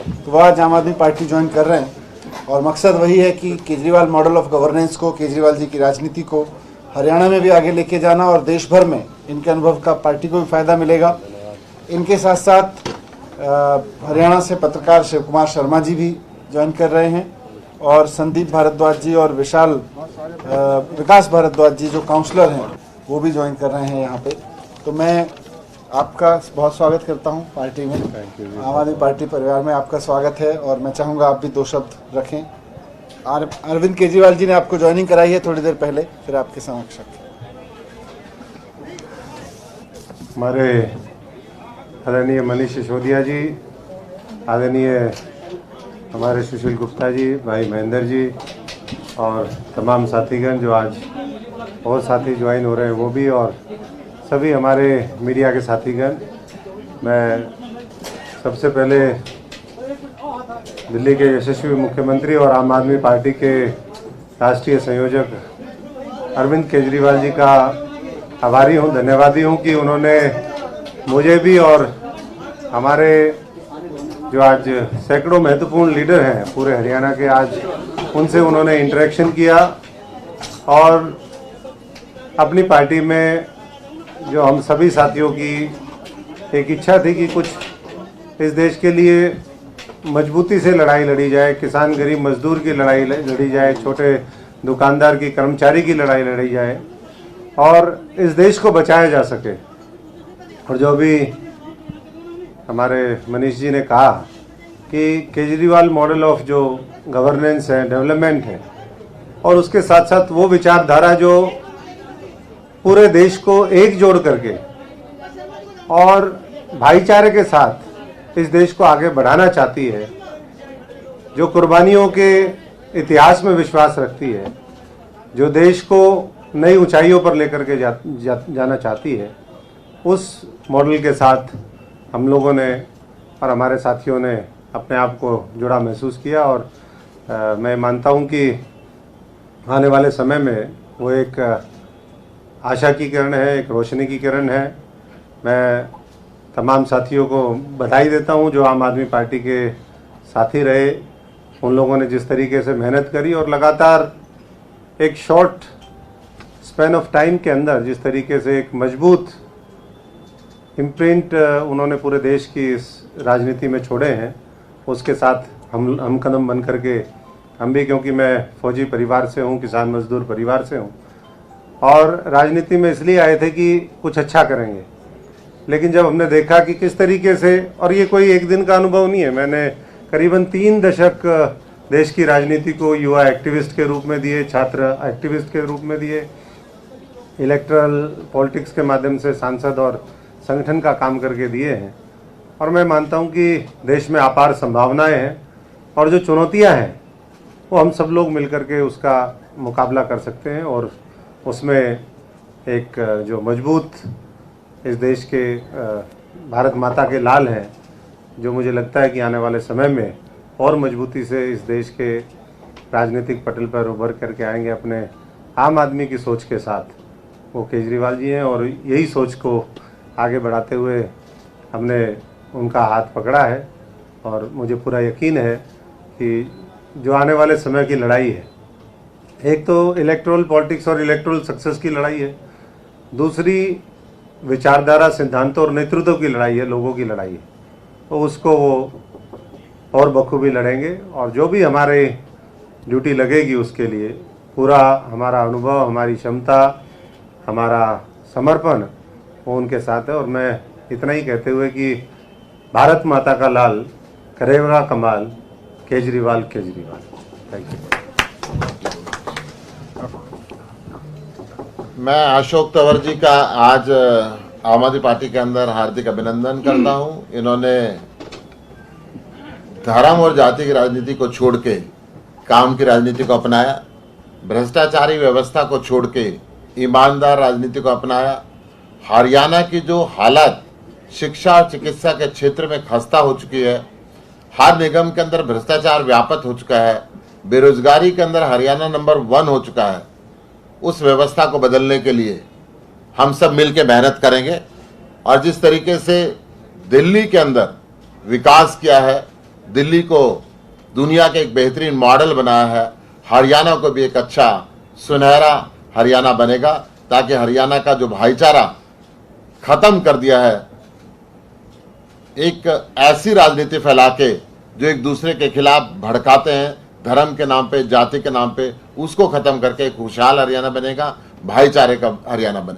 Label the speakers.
Speaker 1: तो वो आज आम आदमी पार्टी ज्वाइन कर रहे हैं और मकसद वही है कि केजरीवाल मॉडल ऑफ गवर्नेंस को, केजरीवाल जी की राजनीति को हरियाणा में भी आगे लेके जाना और देश भर में इनके अनुभव का पार्टी को भी फायदा मिलेगा। इनके साथ साथ हरियाणा से पत्रकार शिव कुमार शर्मा जी भी ज्वाइन कर रहे हैं और संदीप भारद्वाज जी और विकास भारद्वाज जी जो काउंसलर हैं वो भी ज्वाइन कर रहे हैं यहाँ पे। तो मैं आपका बहुत स्वागत करता हूँ पार्टी में, आम आदमी पार्टी परिवार में आपका स्वागत है और मैं चाहूँगा आप भी दो शब्द रखें। अरविंद केजरीवाल जी ने आपको ज्वाइनिंग कराई है थोड़ी देर पहले, फिर आपके समक्ष रखें।
Speaker 2: हमारे आदरणीय मनीष सिसोदिया जी, आदरणीय हमारे सुशील गुप्ता जी, भाई महेंद्र जी और तमाम साथीगण जो आज और साथी ज्वाइन हो रहे हैं वो भी, और सभी हमारे मीडिया के साथीगण, मैं सबसे पहले दिल्ली के यशस्वी मुख्यमंत्री और आम आदमी पार्टी के राष्ट्रीय संयोजक अरविंद केजरीवाल जी का आभारी हूँ, धन्यवादी हूँ कि उन्होंने मुझे भी और हमारे जो आज सैकड़ों महत्वपूर्ण लीडर हैं पूरे हरियाणा के, आज उनसे उन्होंने इंटरेक्शन किया और अपनी पार्टी में जो हम सभी साथियों की एक इच्छा थी कि कुछ इस देश के लिए मजबूती से लड़ाई लड़ी जाए, किसान गरीब मजदूर की लड़ाई लड़ी जाए, छोटे दुकानदार की, कर्मचारी की लड़ाई लड़ी जाए और इस देश को बचाया जा सके। और जो भी हमारे मनीष जी ने कहा कि केजरीवाल मॉडल ऑफ जो गवर्नेंस है, डेवलपमेंट है, और उसके साथ साथ वो विचारधारा जो पूरे देश को एकजुट करके और भाईचारे के साथ इस देश को आगे बढ़ाना चाहती है, जो कुर्बानियों के इतिहास में विश्वास रखती है, जो देश को नई ऊंचाइयों पर लेकर के जाना चाहती है, उस मॉडल के साथ हम लोगों ने और हमारे साथियों ने अपने आप को जुड़ा महसूस किया। और मैं मानता हूं कि आने वाले समय में वो एक आशा की किरण है, एक रोशनी की किरण है। मैं तमाम साथियों को बधाई देता हूं जो आम आदमी पार्टी के साथी रहे, उन लोगों ने जिस तरीके से मेहनत करी और लगातार एक शॉर्ट स्पैन ऑफ टाइम के अंदर जिस तरीके से एक मजबूत इम्प्रिंट उन्होंने पूरे देश की इस राजनीति में छोड़े हैं, उसके साथ हम कदम बन करके हम भी, क्योंकि मैं फौजी परिवार से हूँ, किसान मजदूर परिवार से हूँ और राजनीति में इसलिए आए थे कि कुछ अच्छा करेंगे। लेकिन जब हमने देखा कि किस तरीके से, और ये कोई एक दिन का अनुभव नहीं है, मैंने करीबन 3 दशक देश की राजनीति को युवा एक्टिविस्ट के रूप में दिए, छात्र एक्टिविस्ट के रूप में दिए, इलेक्टरल पॉलिटिक्स के माध्यम से सांसद और संगठन का काम करके दिए हैं। और मैं मानता हूं कि देश में अपार संभावनाएं हैं और जो चुनौतियां हैं वो हम सब लोग मिलकर के उसका मुकाबला कर सकते हैं और उसमें एक जो मजबूत इस देश के भारत माता के लाल हैं, जो मुझे लगता है कि आने वाले समय में और मजबूती से इस देश के राजनीतिक पटल पर उभर करके आएंगे अपने आम आदमी की सोच के साथ, वो केजरीवाल जी हैं। और यही सोच को आगे बढ़ाते हुए हमने उनका हाथ पकड़ा है और मुझे पूरा यकीन है कि जो आने वाले समय की लड़ाई है, एक तो इलेक्टोरल पॉलिटिक्स और इलेक्टोरल सक्सेस की लड़ाई है, दूसरी विचारधारा, सिद्धांतों और नेतृत्व की लड़ाई है, लोगों की लड़ाई है, तो उसको वो और बखूबी लड़ेंगे। और जो भी हमारे ड्यूटी लगेगी उसके लिए पूरा हमारा अनुभव, हमारी क्षमता, हमारा समर्पण वो उनके साथ है। और मैं इतना ही कहते हुए कि भारत माता का लाल करेगा कमाल, केजरीवाल केजरीवाल। Thank you.
Speaker 3: मैं अशोक तंवर जी का आज आम आदमी पार्टी के अंदर हार्दिक अभिनंदन करता हूं। इन्होंने धर्म और जाति की राजनीति को छोड़ के काम की राजनीति को अपनाया, भ्रष्टाचारी व्यवस्था को छोड़ के ईमानदार राजनीति को अपनाया। हरियाणा की जो हालत शिक्षा और चिकित्सा के क्षेत्र में खस्ता हो चुकी है, हर निगम के अंदर भ्रष्टाचार व्यापक हो चुका है, बेरोजगारी के अंदर हरियाणा नंबर 1 हो चुका है, उस व्यवस्था को बदलने के लिए हम सब मिलकर मेहनत करेंगे। और जिस तरीके से दिल्ली के अंदर विकास किया है, दिल्ली को दुनिया के एक बेहतरीन मॉडल बनाया है, हरियाणा को भी एक अच्छा सुनहरा हरियाणा बनेगा, ताकि हरियाणा का जो भाईचारा खत्म कर दिया है, एक ऐसी राजनीति फैला के जो एक दूसरे के खिलाफ भड़काते हैं धर्म के नाम पे, जाति के नाम पे, उसको खत्म करके एक खुशहाल हरियाणा बनेगा, भाईचारे का हरियाणा बनेगा।